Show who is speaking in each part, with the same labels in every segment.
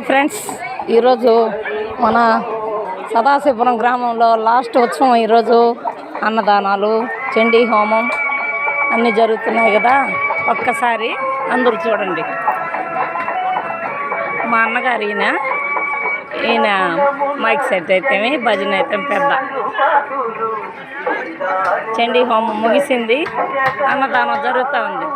Speaker 1: Hi friends, ఈరోజు మన సదాశివపురం గ్రామంలో లాస్ట్ ఉత్సవం. ఈరోజు అన్నదానాలు, చండీ హోమం అన్నీ జరుగుతున్నాయి కదా. ఒక్కసారి అందరూ చూడండి. మా అన్నగారు ఈయన మైక్ సెట్ అయితేమి, భజన అయితే పెద్ద. చండీ హోమం ముగిసింది, అన్నదానం జరుగుతూ ఉంది.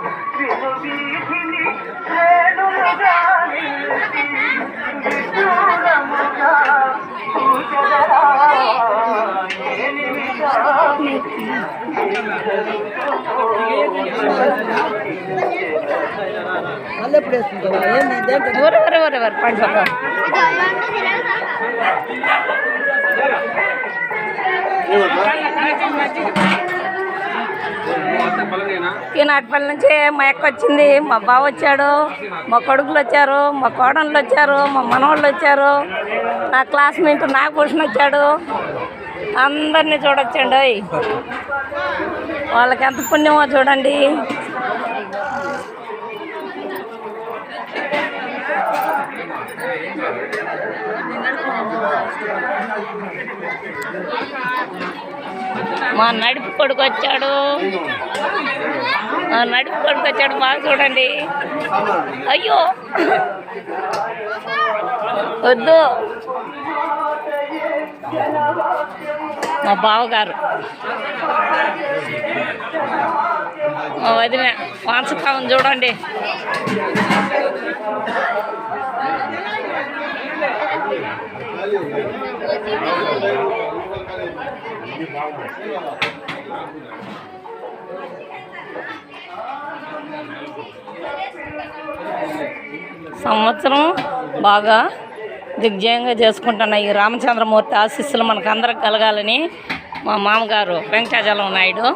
Speaker 1: ఎవరెవరెవరు పండుగ ఈనాటిపల్లి నుంచి మా అక్క వచ్చింది, మా బావ వచ్చాడు, మా కొడుకులు వచ్చారు, మా కోడళ్ళు వచ్చారు, మా మనవాళ్ళు వచ్చారు, నా క్లాస్మేట్ నాగభూషణ్ వచ్చాడు. అందరినీ చూడొచ్చండి. వాళ్ళకి ఎంత పుణ్యమో చూడండి. మా నడుపు కొడుకు వచ్చాడు, బాగా చూడండి. అయ్యో వద్దు. మా బావగారు వదిన వాంసకావం చూడండి. సంవత్సరం బాగా దిగ్జయంగా చేసుకుంటున్న ఈ రామచంద్రమూర్తి ఆశీస్సులు మనకు అందరికి కలగాలని మా మామగారు వెంకటాచలం నాయుడు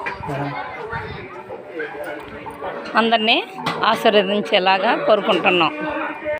Speaker 1: అందరినీ ఆశీర్వదించేలాగా కోరుకుంటున్నాం.